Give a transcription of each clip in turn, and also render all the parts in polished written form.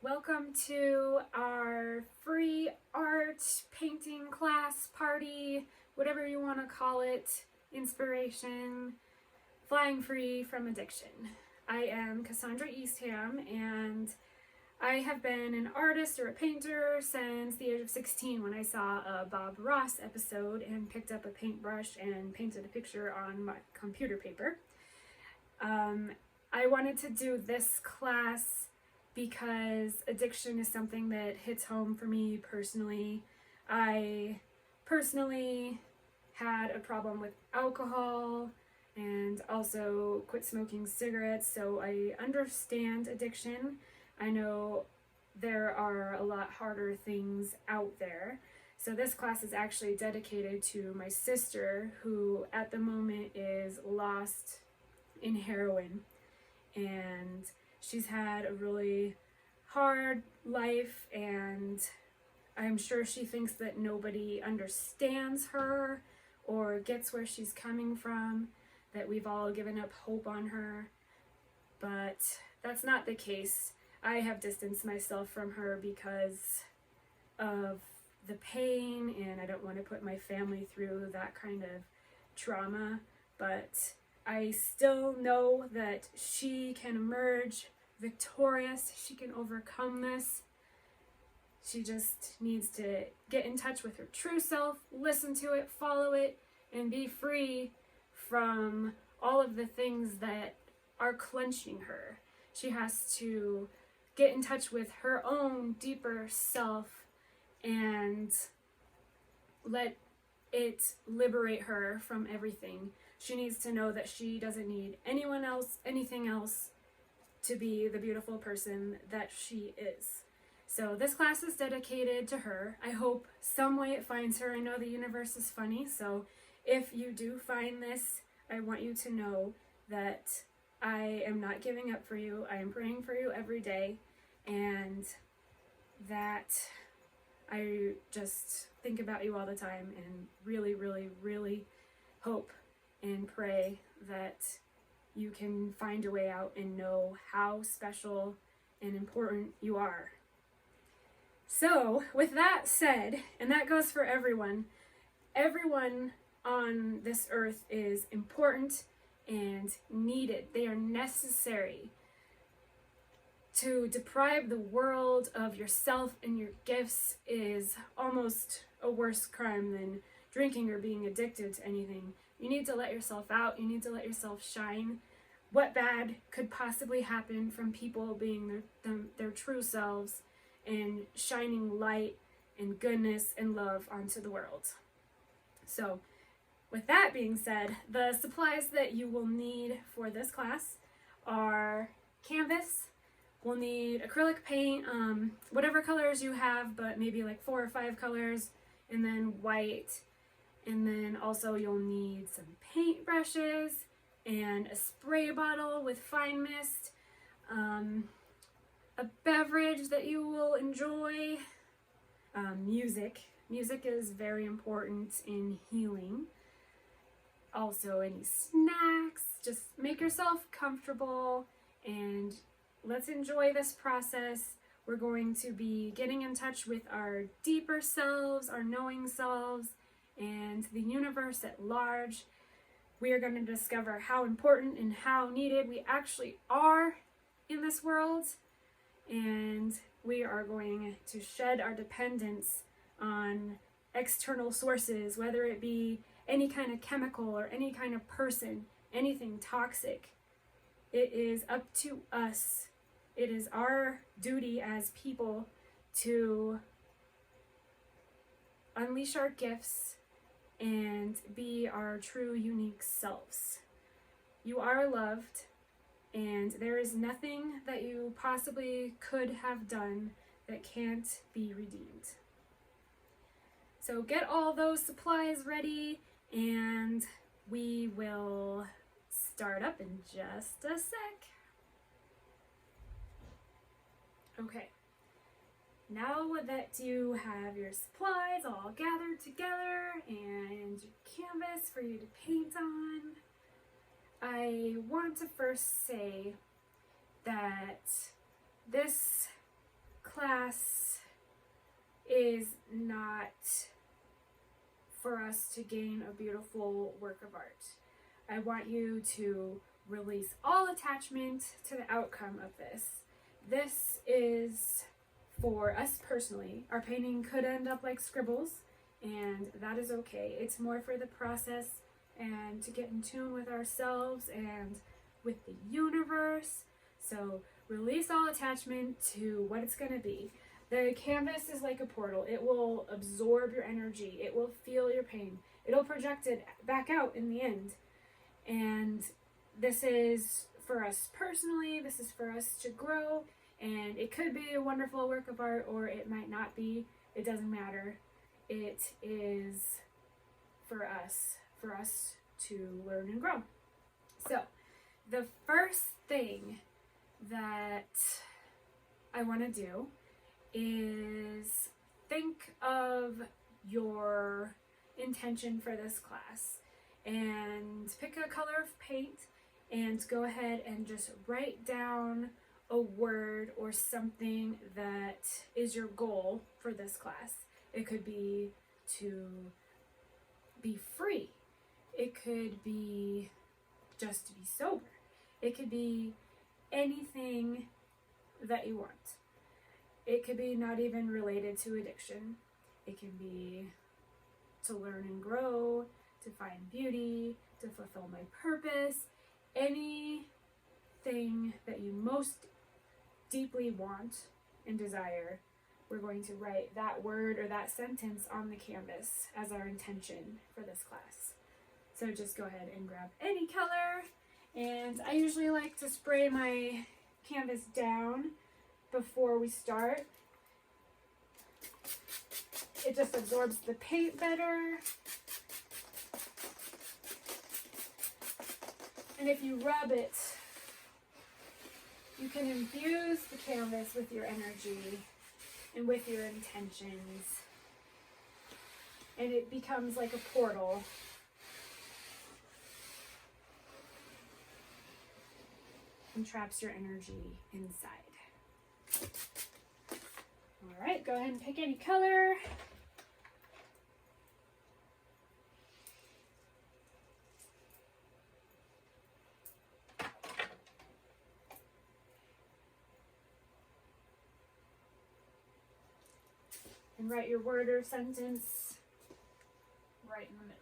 Welcome to our free art painting class party, whatever you want to call it, inspiration, flying free from addiction. I am Cassandra Eastham, and I have been an artist or a painter since the age of 16 when I saw a Bob Ross episode and picked up a paintbrush and painted a picture on my computer paper. I wanted to do this class because addiction is something that hits home for me personally. I personally had a problem with alcohol and also quit smoking cigarettes, so I understand addiction. I know there are a lot harder things out there. So this class is actually dedicated to my sister, who at the moment is lost in heroin, and she's had a really hard life, and I'm sure she thinks that nobody understands her or gets where she's coming from, that we've all given up hope on her, but that's not the case. I have distanced myself from her because of the pain, and I don't want to put my family through that kind of trauma, but I still know that she can emerge victorious. She can overcome this. She just needs to get in touch with her true self, listen to it, follow it, and be free from all of the things that are clenching her. She has to get in touch with her own deeper self and let it liberate her from everything. She needs to know that she doesn't need anyone else, anything else, to be the beautiful person that she is. So this class is dedicated to her. I hope some way it finds her. I know the universe is funny, so if you do find this, I want you to know that I am not giving up for you. I am praying for you every day, and that I just think about you all the time and really, really, really hope and pray that you can find a way out and know how special and important you are. So, with that said, and that goes for everyone on this earth is important and needed. They are necessary. To deprive the world of yourself and your gifts is almost a worse crime than drinking or being addicted to anything. You need to let yourself out. You need to let yourself shine. What bad could possibly happen from people being their true selves and shining light and goodness and love onto the world? So, with that being said, the supplies that you will need for this class are canvas. We'll need acrylic paint, whatever colors you have, but maybe like 4 or 5 colors, and then white. And then also you'll need some paint brushes and a spray bottle with fine mist, a beverage that you will enjoy, music. Music is very important in healing. Also any snacks. Just make yourself comfortable and let's enjoy this process. We're going to be getting in touch with our deeper selves, our knowing selves, and the universe at large. We are going to discover how important and how needed we actually are in this world, and we are going to shed our dependence on external sources, whether it be any kind of chemical or any kind of person, anything toxic. It is up to us. It is our duty as people to unleash our gifts and be our true, unique selves. You are loved, and there is nothing that you possibly could have done that can't be redeemed. So get all those supplies ready, and we will start up in just a sec. Okay. Now that you have your supplies all gathered together and your canvas for you to paint on, I want to first say that this class is not for us to gain a beautiful work of art. I want you to release all attachment to the outcome of this. This is for us personally. Our painting could end up like scribbles, and that is okay. It's more for the process and to get in tune with ourselves and with the universe. So release all attachment to what it's going to be. The canvas is like a portal. It will absorb your energy. It will feel your pain. It'll project it back out in the end. And this is for us personally. This is for us to grow. And it could be a wonderful work of art, or it might not be. It doesn't matter. It is for us to learn and grow. So the first thing that I want to do is think of your intention for this class and pick a color of paint and go ahead and just write down a word or something that is your goal for this class. It could be to be free. It could be just to be sober. It could be anything that you want. It could be not even related to addiction. It can be to learn and grow, to find beauty, to fulfill my purpose. Anything that you most deeply want and desire, we're going to write that word or that sentence on the canvas as our intention for this class. So just go ahead and grab any color. And I usually like to spray my canvas down before we start. It just absorbs the paint better. And if you rub it, you can infuse the canvas with your energy and with your intentions. And it becomes like a portal. And traps your energy inside. All right, go ahead and pick any color. And write your word or sentence right in the middle.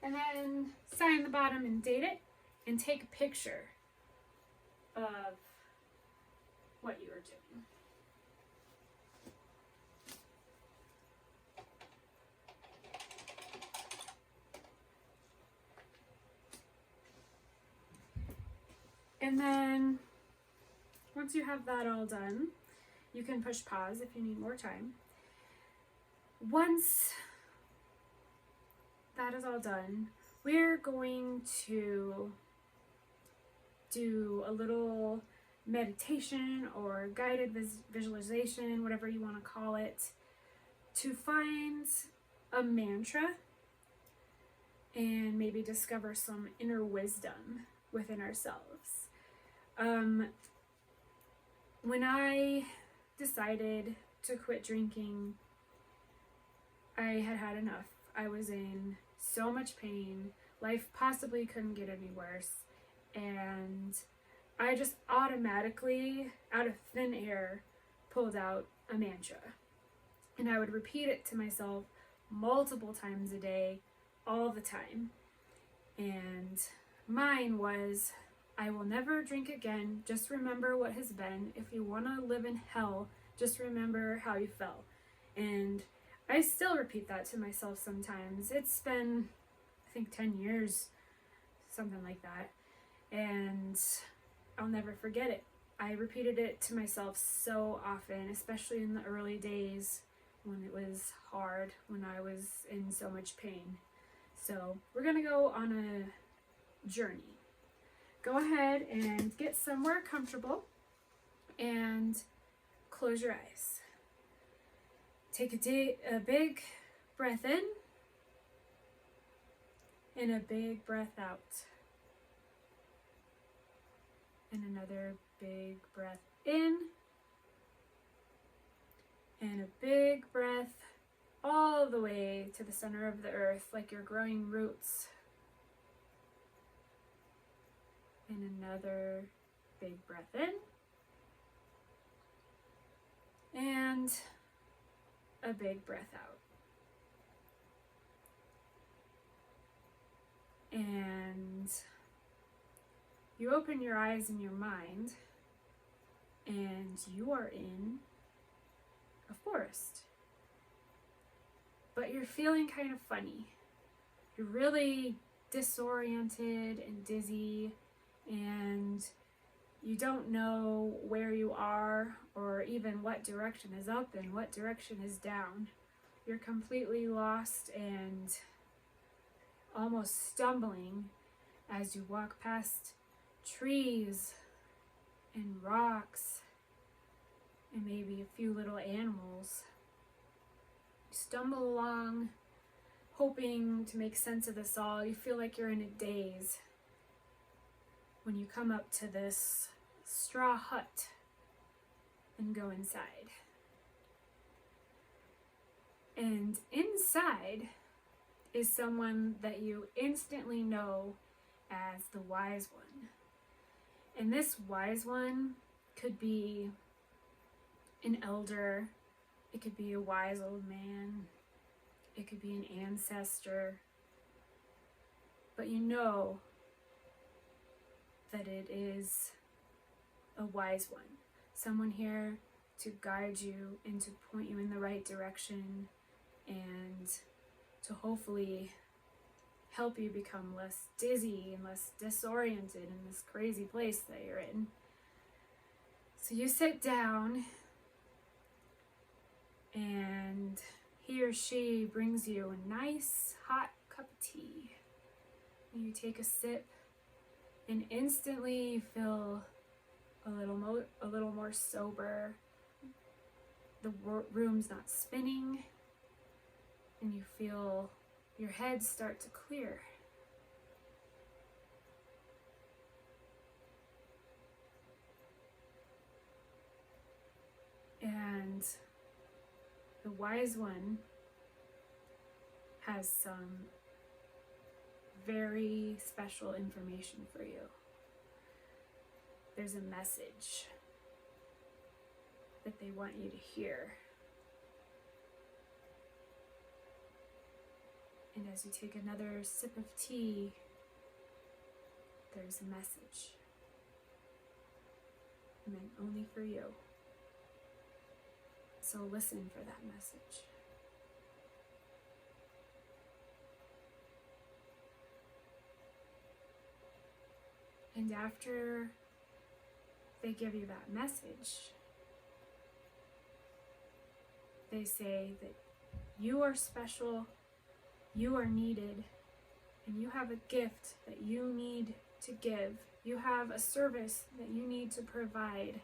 And then sign the bottom and date it, and take a picture of what you are doing. And then once you have that all done, you can push pause if you need more time. Once that is all done, we're going to do a little meditation or guided visualization, whatever you want to call it, to find a mantra and maybe discover some inner wisdom within ourselves. When I decided to quit drinking, I had had enough. I was in so much pain. Life possibly couldn't get any worse. And I just automatically, out of thin air, pulled out a mantra. And I would repeat it to myself multiple times a day, all the time. And mine was, I will never drink again. Just remember what has been. If you want to live in hell, just remember how you fell. And I still repeat that to myself sometimes. It's been, I think, 10 years something like that. And I'll never forget it. I repeated it to myself so often, especially in the early days when it was hard, when I was in so much pain. So we're going to go on a journey. Go ahead and get somewhere comfortable and close your eyes. Take a big breath in and a big breath out. And another big breath in and a big breath all the way to the center of the earth, like you're growing roots. And another big breath in and a big breath out. And you open your eyes in your mind and you are in a forest. But you're feeling kind of funny. You're really disoriented and dizzy, and you don't know where you are or even what direction is up and what direction is down. You're completely lost and almost stumbling as you walk past trees and rocks and maybe a few little animals. You stumble along, hoping to make sense of this all. You feel like you're in a daze when you come up to this straw hut and go inside. And inside is someone that you instantly know as the wise one. And this wise one could be an elder, it could be a wise old man, it could be an ancestor, but you know that it is a wise one, someone here to guide you and to point you in the right direction and to hopefully help you become less dizzy and less disoriented in this crazy place that you're in. So you sit down and he or she brings you a nice hot cup of tea. And you take a sip and instantly you feel a little more sober. The room's not spinning and you feel your head start to clear. And the wise one has some very special information for you. There's a message that they want you to hear. And as you take another sip of tea, there's a message meant only for you. So listen for that message. And after they give you that message, they say that you are special, you are needed, and you have a gift that you need to give. You have a service that you need to provide.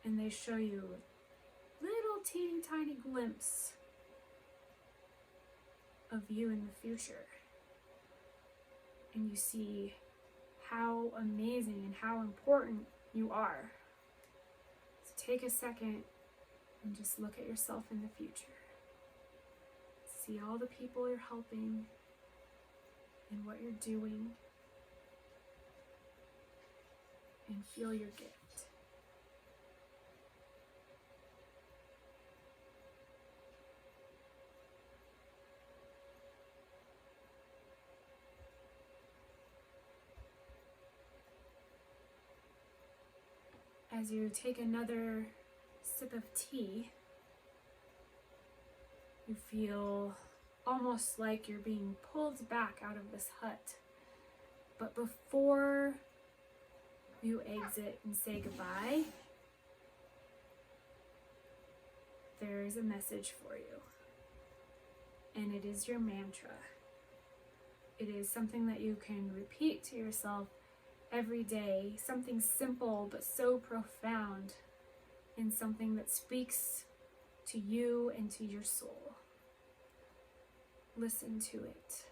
And they show you a little teeny tiny glimpse of you in the future. And you see how amazing and how important you are. So take a second and just look at yourself in the future. See all the people you're helping and what you're doing, and feel your gift. As you take another sip of tea, you feel almost like you're being pulled back out of this hut. But before you exit and say goodbye, there is a message for you. And it is your mantra. It is something that you can repeat to yourself every day, something simple but so profound, and something that speaks to you and to your soul. Listen to it.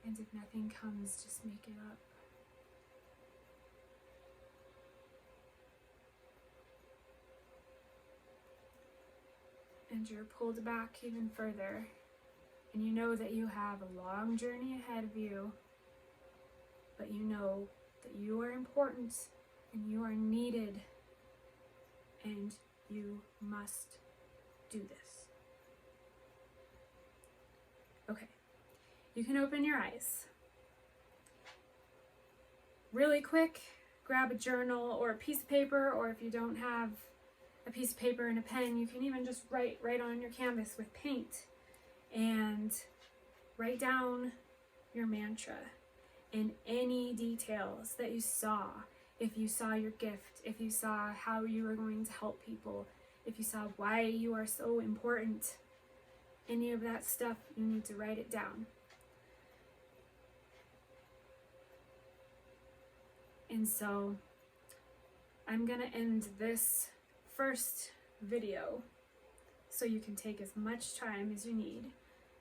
And if nothing comes, just make it up. And you're pulled back even further, and you know that you have a long journey ahead of you, but you know that you are important and you are needed, and you must do this. Okay, you can open your eyes. Really quick, grab a journal or a piece of paper, or if you don't have a piece of paper and a pen, you can even just write on your canvas with paint and write down your mantra and any details that you saw. If you saw your gift, if you saw how you were going to help people, if you saw why you are so important, any of that stuff, you need to write it down. And so I'm gonna end this first video so you can take as much time as you need,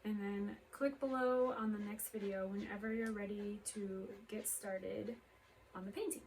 and then click below on the next video whenever you're ready to get started on the painting.